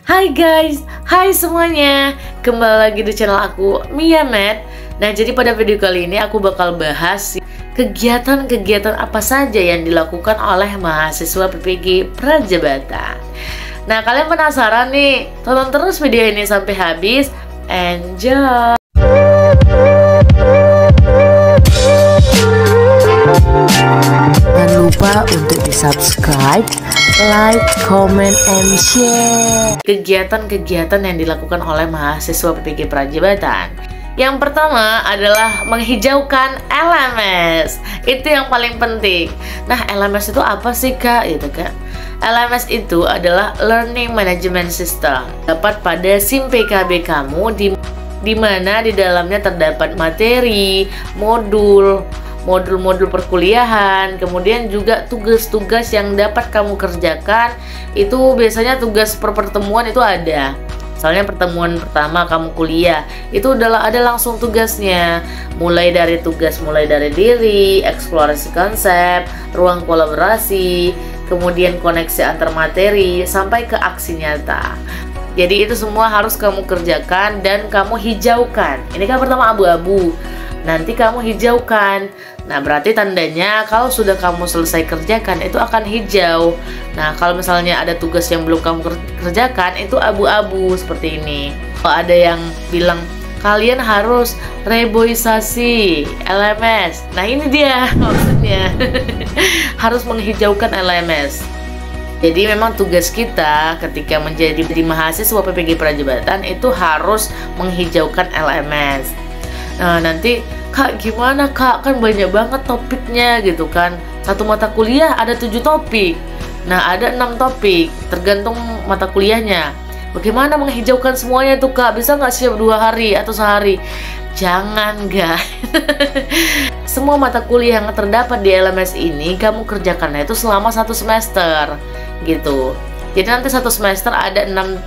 Hai guys, hai semuanya. Kembali lagi di channel aku, Mia Med. Nah, jadi pada video kali ini aku bakal bahas kegiatan-kegiatan apa saja yang dilakukan oleh mahasiswa PPG Prajabatan. Nah, kalian penasaran nih? Tonton terus video ini sampai habis. Enjoy! Jangan lupa untuk di-subscribe, like, comment, and share. Kegiatan-kegiatan yang dilakukan oleh mahasiswa PPG Prajabatan. Yang pertama adalah menghijaukan LMS. Itu yang paling penting. Nah, LMS itu apa sih, Kak? Gitu kan. LMS itu adalah Learning Management System. Dapat pada SIM PKB kamu di mana di dalamnya terdapat materi, modul-modul perkuliahan, kemudian juga tugas-tugas yang dapat kamu kerjakan. Itu biasanya tugas per pertemuan itu ada. Misalnya pertemuan pertama kamu kuliah, itu adalah ada langsung tugasnya. Mulai dari diri, eksplorasi konsep, ruang kolaborasi, kemudian koneksi antar materi, sampai ke aksi nyata. Jadi itu semua harus kamu kerjakan dan kamu hijaukan. Ini kan pertama abu-abu, nanti kamu hijaukan. Nah, berarti tandanya kalau sudah kamu selesai kerjakan itu akan hijau. Nah, kalau misalnya ada tugas yang belum kamu kerjakan itu abu-abu seperti ini. Kalau ada yang bilang kalian harus reboisasi LMS. Nah, ini dia maksudnya. Harus menghijaukan LMS. Jadi memang tugas kita ketika menjadi mahasiswa PPG Prajabatan itu harus menghijaukan LMS. Nah, nanti Kak, gimana Kak? Kan banyak banget topiknya gitu kan. Satu mata kuliah ada 7 topik. Nah, ada 6 topik, tergantung mata kuliahnya. Bagaimana menghijaukan semuanya tuh, Kak? Bisa nggak siap 2 hari atau sehari? Jangan, guys. Semua mata kuliah yang terdapat di LMS ini kamu kerjakan itu selama 1 semester gitu. Jadi nanti 1 semester ada 6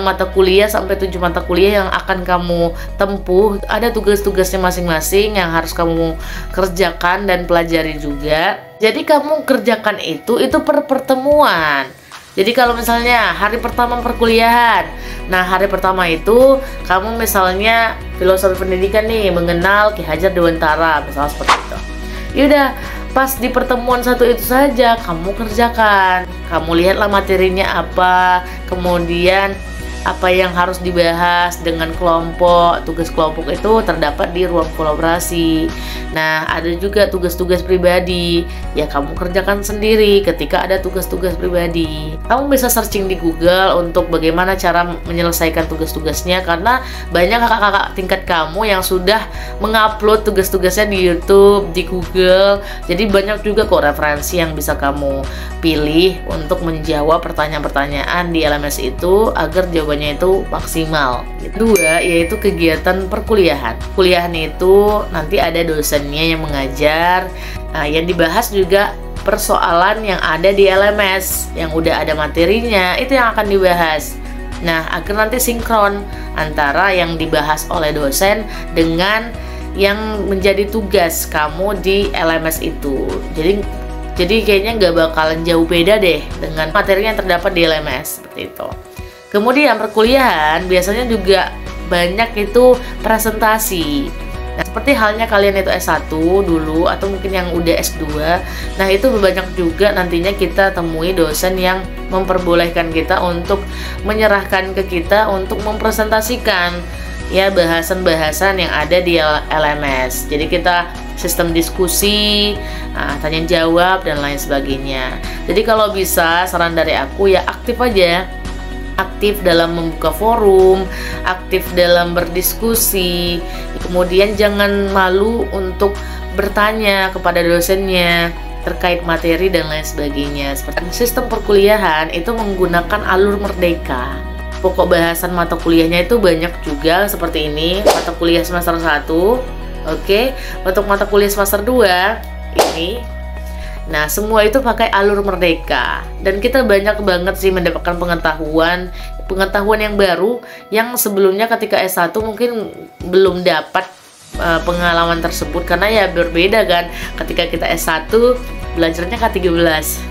mata kuliah sampai 7 mata kuliah yang akan kamu tempuh. Ada tugas-tugasnya masing-masing yang harus kamu kerjakan dan pelajari juga. Jadi kamu kerjakan itu per pertemuan. Jadi kalau misalnya hari pertama perkuliahan, nah hari pertama itu kamu misalnya filosofi pendidikan nih, mengenal Ki Hajar Dewantara, misalnya seperti itu. Yaudah, pas di pertemuan 1 itu saja kamu kerjakan. Kamu lihatlah materinya apa, kemudian apa yang harus dibahas dengan kelompok. Tugas kelompok itu terdapat di ruang kolaborasi. Nah, ada juga tugas-tugas pribadi. Ya, kamu kerjakan sendiri ketika ada tugas-tugas pribadi. Kamu bisa searching di Google untuk bagaimana cara menyelesaikan tugas-tugasnya, karena banyak kakak-kakak tingkat kamu yang sudah mengupload tugas-tugasnya di YouTube, di Google. Jadi banyak juga kok referensi yang bisa kamu pilih untuk menjawab pertanyaan-pertanyaan di LMS itu agar jawabannya itu maksimal. Kedua, yaitu kegiatan perkuliahan. Kuliahan itu nanti ada dosennya yang mengajar. Nah, yang dibahas juga persoalan yang ada di LMS, yang udah ada materinya, itu yang akan dibahas. Nah, agar nanti sinkron antara yang dibahas oleh dosen dengan yang menjadi tugas kamu di LMS itu. Jadi kayaknya nggak bakalan jauh beda deh dengan materi yang terdapat di LMS, seperti itu. Kemudian perkuliahan biasanya juga banyak itu presentasi. Nah, seperti halnya kalian itu S1 dulu atau mungkin yang udah S2. Nah, itu banyak juga nantinya kita temui dosen yang memperbolehkan kita untuk menyerahkan ke kita untuk mempresentasikan ya bahasan-bahasan yang ada di LMS. Jadi kita sistem diskusi, tanya jawab dan lain sebagainya. Jadi kalau bisa saran dari aku ya aktif aja. Aktif dalam membuka forum, aktif dalam berdiskusi, kemudian jangan malu untuk bertanya kepada dosennya terkait materi dan lain sebagainya. Seperti sistem perkuliahan itu menggunakan alur merdeka. Pokok bahasan mata kuliahnya itu banyak juga seperti ini. Mata kuliah semester 1, oke. Untuk mata kuliah semester 2 ini. Nah, semua itu pakai alur merdeka. Dan kita banyak banget sih mendapatkan pengetahuan yang baru yang sebelumnya ketika S1 mungkin belum dapat pengalaman tersebut, karena ya berbeda kan. Ketika kita S1 belajarnya K13.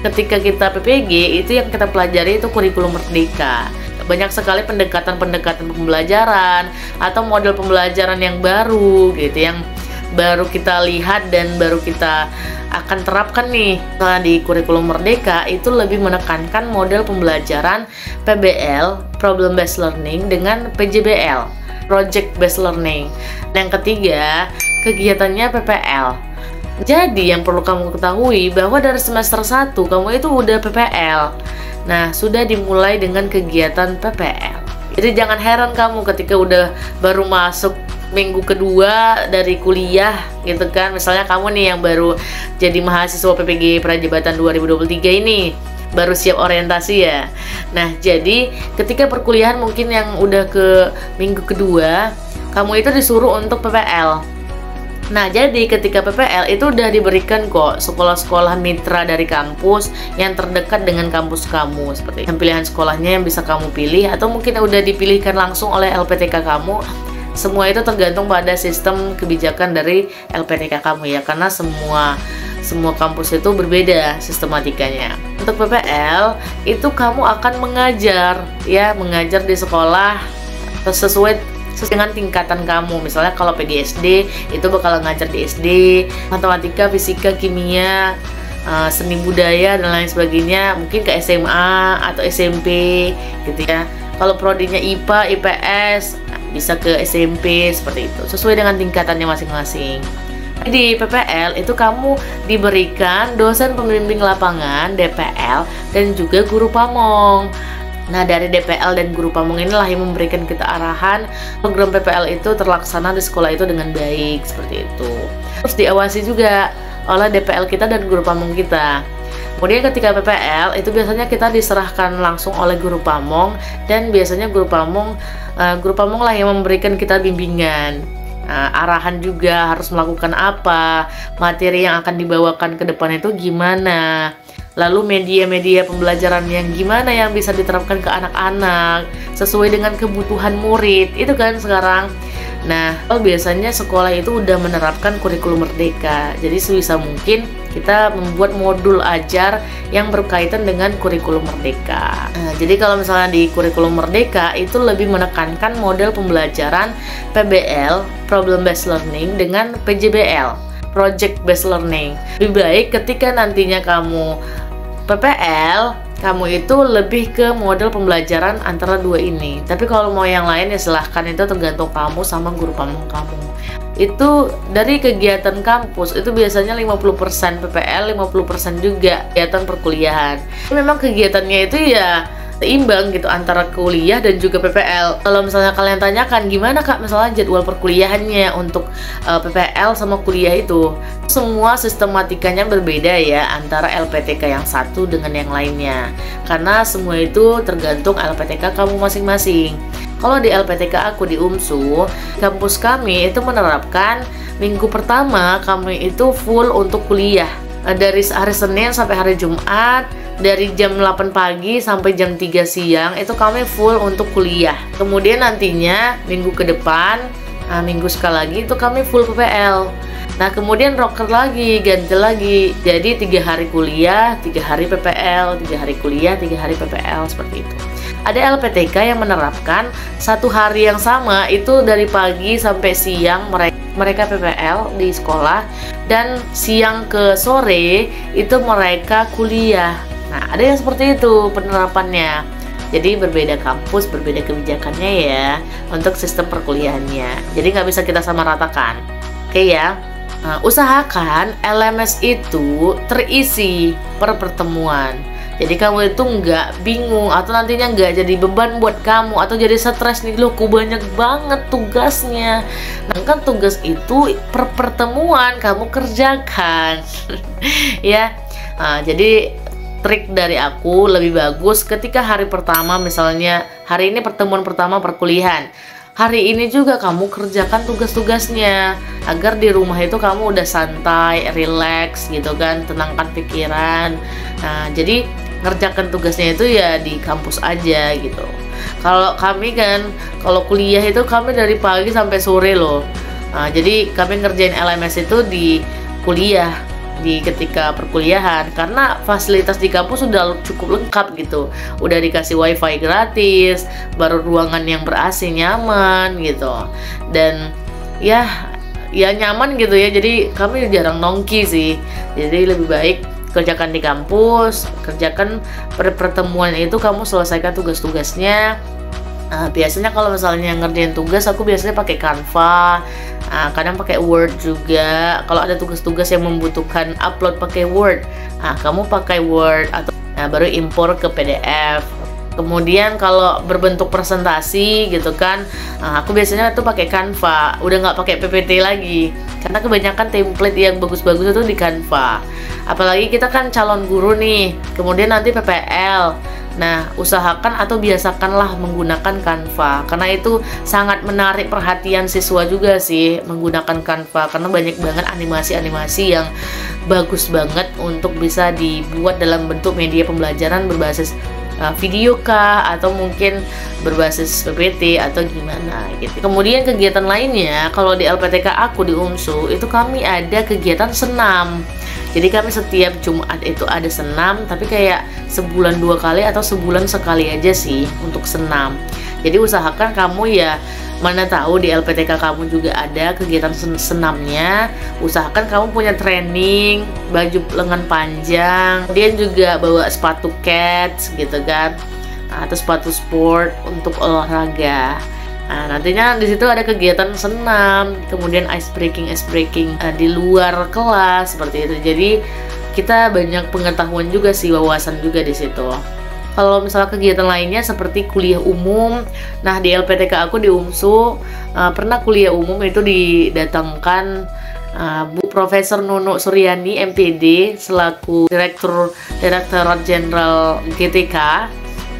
Ketika kita PPG itu yang kita pelajari itu kurikulum merdeka. banyak sekali pendekatan-pendekatan pembelajaran atau model pembelajaran yang baru gitu, yang baru kita lihat dan baru kita akan terapkan nih. Nah, di kurikulum Merdeka itu lebih menekankan model pembelajaran PBL, Problem Based Learning, dengan PJBL, Project Based Learning. Dan yang ketiga, kegiatannya PPL. Jadi yang perlu kamu ketahui bahwa dari semester 1 kamu itu udah PPL. Nah, sudah dimulai dengan kegiatan PPL. Jadi jangan heran kamu ketika udah baru masuk minggu kedua dari kuliah gitu kan. Misalnya kamu nih yang baru jadi mahasiswa PPG Prajabatan 2023 ini, baru siap orientasi ya. Nah, jadi ketika perkuliahan mungkin yang udah ke minggu kedua, kamu itu disuruh untuk PPL. Nah, jadi ketika PPL itu udah diberikan kok sekolah-sekolah mitra dari kampus yang terdekat dengan kampus kamu, seperti yang pilihan sekolahnya yang bisa kamu pilih, atau mungkin udah dipilihkan langsung oleh LPTK kamu. Semua itu tergantung pada sistem kebijakan dari LPTK kamu ya, karena semua kampus itu berbeda sistematikanya. Untuk PPL itu kamu akan mengajar di sekolah sesuai dengan tingkatan kamu. Misalnya kalau PGSD itu bakal ngajar di SD, matematika, fisika, kimia, seni budaya dan lain sebagainya, mungkin ke SMA atau SMP gitu ya. Kalau prodinya IPA, IPS bisa ke SMP, seperti itu, sesuai dengan tingkatannya masing-masing. Di PPL itu kamu diberikan dosen pembimbing lapangan, DPL, dan juga guru pamong. Nah, dari DPL dan guru pamong inilah yang memberikan kita arahan program PPL itu terlaksana di sekolah itu dengan baik, seperti itu. Terus diawasi juga oleh DPL kita dan guru pamong kita. Kemudian ketika PPL itu biasanya kita diserahkan langsung oleh guru pamong, dan biasanya guru pamong lah yang memberikan kita bimbingan. Arahan juga harus melakukan apa, materi yang akan dibawakan ke depan itu gimana, lalu media-media pembelajaran yang gimana yang bisa diterapkan ke anak-anak sesuai dengan kebutuhan murid itu kan sekarang. Nah, biasanya sekolah itu udah menerapkan kurikulum Merdeka, jadi sebisa mungkin kita membuat modul ajar yang berkaitan dengan kurikulum Merdeka. Nah, jadi kalau misalnya di kurikulum Merdeka itu lebih menekankan model pembelajaran PBL, Problem Based Learning, dengan PJBL, Project Based Learning. Lebih baik ketika nantinya kamu PPL, kamu itu lebih ke model pembelajaran antara dua ini. Tapi kalau mau yang lain ya silahkan, itu tergantung kamu sama guru pamong kamu. Itu dari kegiatan kampus itu biasanya 50% PPL, 50% juga kegiatan perkuliahan. Memang kegiatannya itu ya seimbang gitu antara kuliah dan juga PPL. Kalau misalnya kalian tanyakan gimana Kak misalnya jadwal perkuliahannya untuk PPL sama kuliah itu, semua sistematikanya berbeda ya antara LPTK yang satu dengan yang lainnya, karena semua itu tergantung LPTK kamu masing-masing. Kalau di LPTK aku di UMSU, kampus kami itu menerapkan minggu pertama kami itu full untuk kuliah. Dari hari Senin sampai hari Jumat, dari jam 8 pagi sampai jam 3 siang itu kami full untuk kuliah. Kemudian nantinya minggu ke depan, minggu sekali lagi itu kami full PPL. Nah, kemudian rocker lagi, ganti lagi. Jadi 3 hari kuliah, 3 hari PPL, 3 hari kuliah, 3 hari PPL, seperti itu. Ada LPTK yang menerapkan 1 hari yang sama itu dari pagi sampai siang mereka PPL di sekolah, dan siang ke sore itu mereka kuliah. Nah, ada yang seperti itu penerapannya. Jadi berbeda kampus, berbeda kebijakannya ya untuk sistem perkuliahannya. Jadi nggak bisa kita samaratakan. Oke ya. Nah, usahakan LMS itu terisi per pertemuan. Jadi kamu itu nggak bingung atau nantinya nggak jadi beban buat kamu atau jadi stres nih, loh kok banyak banget tugasnya. Nah, kan tugas itu per pertemuan kamu kerjakan ya. Nah, jadi trik dari aku lebih bagus ketika hari pertama, misalnya hari ini pertemuan pertama perkuliahan, hari ini juga kamu kerjakan tugas-tugasnya agar di rumah itu kamu udah santai, relax gitu kan, tenangkan pikiran. Nah, jadi ngerjakan tugasnya itu ya di kampus aja gitu. Kalau kami kan, kalau kuliah itu kami dari pagi sampai sore loh. Nah, jadi kami ngerjain LMS itu di kuliah. di ketika perkuliahan, karena fasilitas di kampus sudah cukup lengkap gitu. Udah dikasih wifi gratis, baru ruangan yang ber-AC nyaman gitu, dan ya nyaman gitu ya. Jadi kami jarang nongki sih, jadi lebih baik kerjakan di kampus, kerjakan pertemuan itu, kamu selesaikan tugas-tugasnya. Biasanya kalau misalnya ngerjain tugas, aku biasanya pakai Canva, kadang pakai Word juga. Kalau ada tugas-tugas yang membutuhkan upload pakai Word, kamu pakai Word atau baru impor ke PDF. Kemudian kalau berbentuk presentasi gitu kan, aku biasanya tuh pakai Canva, udah nggak pakai PPT lagi, karena kebanyakan template yang bagus-bagus itu di Canva. Apalagi kita kan calon guru nih, kemudian nanti PPL. Nah, usahakan atau biasakanlah menggunakan Canva, karena itu sangat menarik perhatian siswa juga sih menggunakan Canva, karena banyak banget animasi-animasi yang bagus banget untuk bisa dibuat dalam bentuk media pembelajaran berbasis video kah, atau mungkin berbasis PPT atau gimana gitu. Kemudian kegiatan lainnya, kalau di LPTK aku di UMSU itu kami ada kegiatan senam. Jadi kami setiap Jumat itu ada senam, tapi kayak sebulan 2 kali atau sebulan sekali aja sih untuk senam. Jadi usahakan kamu ya, mana tahu di LPTK kamu juga ada kegiatan senamnya, usahakan kamu punya training, baju lengan panjang, kemudian juga bawa sepatu cats gitu kan, atau sepatu sport untuk olahraga. Nah, nantinya di situ ada kegiatan senam, kemudian ice breaking di luar kelas seperti itu. Jadi kita banyak pengetahuan juga sih, wawasan juga di situ. Kalau misalnya kegiatan lainnya seperti kuliah umum, nah di LPTK aku di UMSU pernah kuliah umum itu didatangkan Bu Profesor Nunuk Suryani MPD selaku Direktorat Jenderal GTK.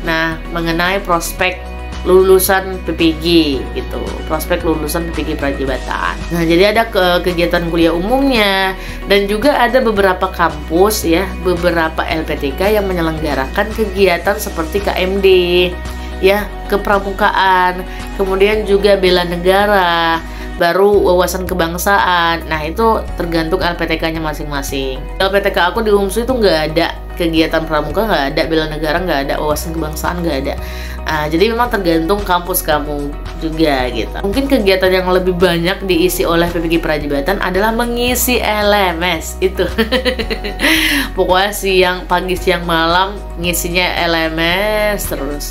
Nah, mengenai prospek lulusan PPG gitu, prospek lulusan PPG Prajabatan. Nah, jadi ada kegiatan kuliah umumnya, dan juga ada beberapa kampus ya, beberapa LPTK yang menyelenggarakan kegiatan seperti KMD ya, kepramukaan, kemudian juga bela negara, baru wawasan kebangsaan. Nah, itu tergantung LPTK-nya masing-masing. LPTK aku di UMSU itu nggak ada kegiatan pramuka, nggak ada bela negara, nggak ada wawasan kebangsaan, nggak ada. Jadi memang tergantung kampus kamu juga gitu. Mungkin kegiatan yang lebih banyak diisi oleh PPG Prajabatan adalah mengisi LMS itu. Pokoknya pagi siang malam ngisinya LMS terus.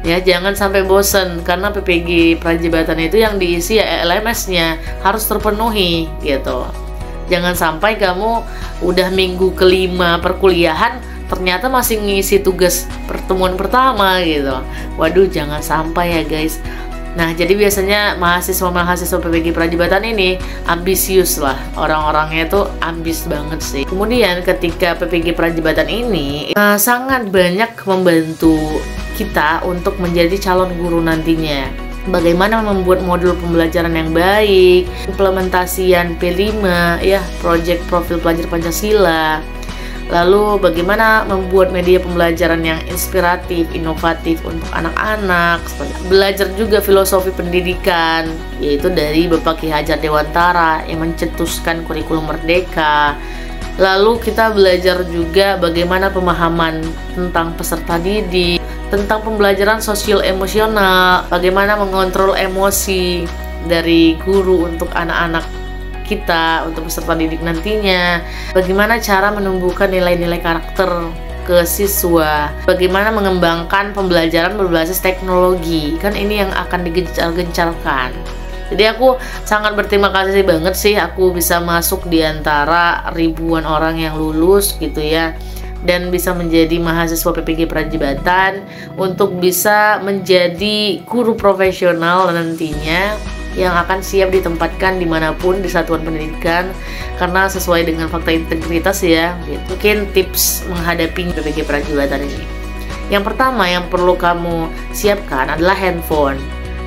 Ya, jangan sampai bosen, karena PPG Prajabatan itu yang diisi ya LMS-nya harus terpenuhi gitu. Jangan sampai kamu udah minggu kelima perkuliahan ternyata masih ngisi tugas pertemuan pertama gitu. Waduh, jangan sampai ya guys. Nah, jadi biasanya mahasiswa PPG Prajabatan ini ambisius lah, orang-orangnya itu ambis banget sih. Kemudian ketika PPG Prajabatan ini sangat banyak membantu kita untuk menjadi calon guru nantinya. Bagaimana membuat modul pembelajaran yang baik, implementasian P5 ya, proyek profil pelajar Pancasila. Lalu bagaimana membuat media pembelajaran yang inspiratif, inovatif untuk anak-anak. Belajar juga filosofi pendidikan, yaitu dari Bapak Ki Hajar Dewantara yang mencetuskan kurikulum merdeka. Lalu kita belajar juga bagaimana pemahaman tentang peserta didik, tentang pembelajaran sosial emosional, bagaimana mengontrol emosi dari guru untuk anak-anak kita, untuk peserta didik nantinya, bagaimana cara menumbuhkan nilai-nilai karakter ke siswa, bagaimana mengembangkan pembelajaran berbasis teknologi, kan ini yang akan digencar-gencarkan. Jadi aku sangat berterima kasih banget sih aku bisa masuk di antara ribuan orang yang lulus gitu ya, dan bisa menjadi mahasiswa PPG Prajabatan untuk bisa menjadi guru profesional nantinya yang akan siap ditempatkan dimanapun di satuan pendidikan, karena sesuai dengan fakta integritas ya. Mungkin tips menghadapi PPG Prajabatan ini, yang pertama yang perlu kamu siapkan adalah handphone.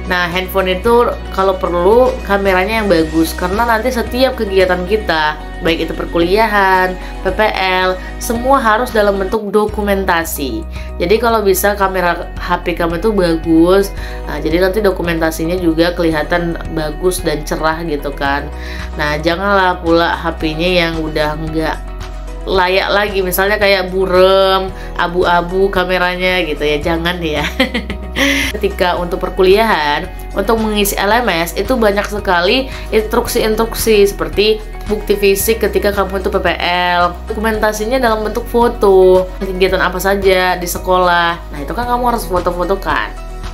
Nah, handphone itu kalau perlu kameranya yang bagus, karena nanti setiap kegiatan kita, baik itu perkuliahan, PPL, semua harus dalam bentuk dokumentasi. Jadi kalau bisa kamera HP kamu itu bagus, jadi nanti dokumentasinya juga kelihatan bagus dan cerah gitu kan. Nah, janganlah pula HP-nya yang udah nggak layak lagi, misalnya kayak burem, abu-abu kameranya gitu ya, jangan ya. Ketika untuk perkuliahan, untuk mengisi LMS itu banyak sekali instruksi-instruksi seperti bukti fisik ketika kamu itu PPL, dokumentasinya dalam bentuk foto, kegiatan apa saja di sekolah. Nah itu kan kamu harus foto-fotokan.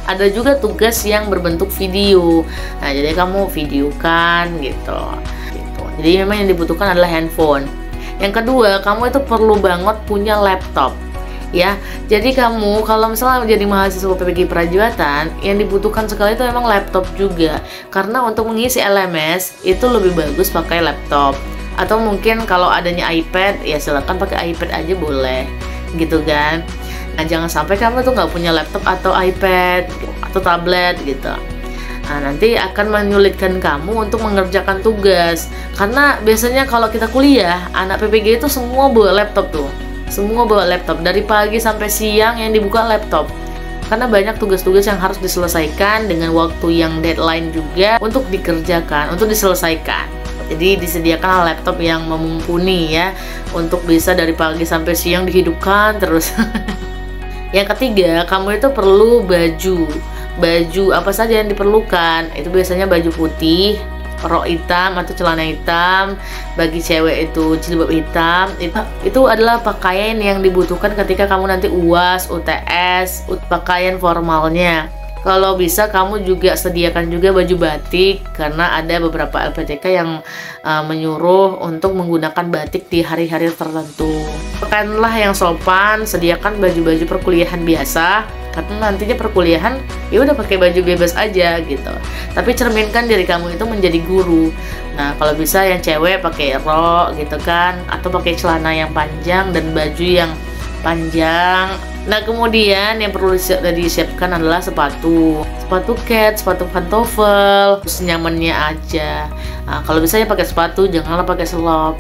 Ada juga tugas yang berbentuk video. Nah jadi kamu videokan gitu. Jadi memang yang dibutuhkan adalah handphone. Yang kedua, kamu itu perlu banget punya laptop. Ya, jadi kamu kalau misalnya menjadi mahasiswa PPG Prajuatan, yang dibutuhkan sekali itu memang laptop juga. Karena untuk mengisi LMS itu lebih bagus pakai laptop. Atau mungkin kalau adanya iPad, ya silakan pakai iPad aja boleh, gitu kan. Nah, jangan sampai kamu tuh nggak punya laptop atau iPad atau tablet gitu. Nah, nanti akan menyulitkan kamu untuk mengerjakan tugas. Karena biasanya kalau kita kuliah, anak PPG itu semua bawa laptop tuh. Semua bawa laptop, dari pagi sampai siang yang dibuka laptop. Karena banyak tugas-tugas yang harus diselesaikan dengan waktu yang deadline juga untuk dikerjakan, untuk diselesaikan. Jadi disediakan laptop yang mumpuni ya, untuk bisa dari pagi sampai siang dihidupkan terus. Yang ketiga, kamu itu perlu baju apa saja yang diperlukan. Itu biasanya baju putih, rok hitam atau celana hitam. Bagi cewek itu jilbab hitam. Itu adalah pakaian yang dibutuhkan ketika kamu nanti UAS, UTS, pakaian formalnya. Kalau bisa kamu juga sediakan juga baju batik, karena ada beberapa LPTK yang menyuruh untuk menggunakan batik di hari-hari tertentu. Pakaianlah yang sopan, sediakan baju-baju perkuliahan biasa, karena nantinya perkuliahan ya udah pakai baju bebas aja gitu. Tapi cerminkan diri kamu itu menjadi guru. Nah, kalau bisa yang cewek pakai rok gitu kan, atau pakai celana yang panjang dan baju yang panjang. Nah, kemudian yang perlu disiapkan adalah sepatu kets, sepatu pantofel, nyamannya aja. Nah, kalau bisa ya pakai sepatu, janganlah pakai selop.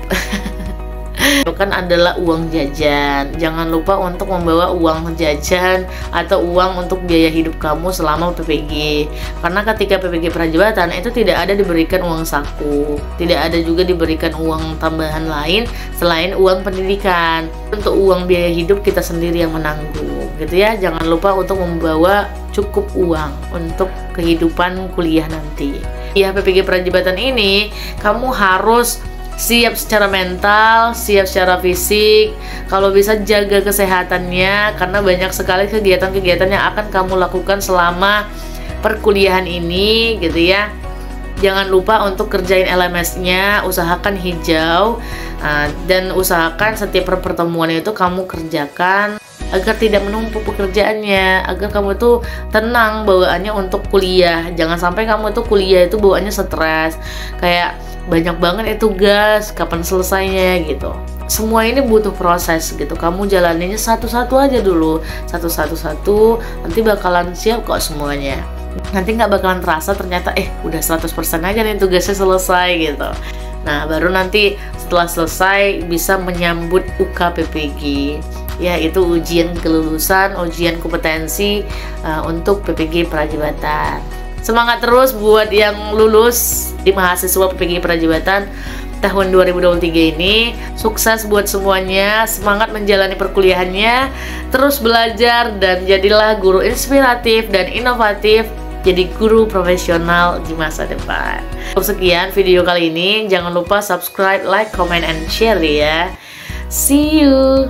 Itu kan adalah uang jajan. Jangan lupa untuk membawa uang jajan atau uang untuk biaya hidup kamu selama PPG. Karena ketika PPG Prajuatan itu tidak ada diberikan uang saku, tidak ada juga diberikan uang tambahan lain selain uang pendidikan. Untuk uang biaya hidup kita sendiri yang menanggung, gitu ya. Jangan lupa untuk membawa cukup uang untuk kehidupan kuliah nanti. Ya, PPG Prajuatan ini kamu harus siap secara mental, siap secara fisik. Kalau bisa jaga kesehatannya, karena banyak sekali kegiatan-kegiatan yang akan kamu lakukan selama perkuliahan ini, gitu ya. Jangan lupa untuk kerjain LMS-nya, usahakan hijau, dan usahakan setiap pertemuan itu kamu kerjakan agar tidak menumpuk pekerjaannya, agar kamu tuh tenang bawaannya untuk kuliah. Jangan sampai kamu tuh kuliah itu bawaannya stres, kayak banyak banget ya tugas, kapan selesainya gitu. Semua ini butuh proses gitu. Kamu jalaninnya satu-satu aja dulu, satu-satu, nanti bakalan siap kok semuanya. Nanti nggak bakalan terasa ternyata udah 100% aja nih tugasnya selesai gitu. Nah, baru nanti setelah selesai bisa menyambut UKPPG. Ya, itu ujian kelulusan, ujian kompetensi untuk PPG Prajuatan. Semangat terus buat yang lulus di mahasiswa PPG Prajuatan tahun 2023 ini. Sukses buat semuanya, semangat menjalani perkuliahannya, terus belajar dan jadilah guru inspiratif dan inovatif, jadi guru profesional di masa depan. Sekian video kali ini, jangan lupa subscribe, like, comment, and share ya. See you.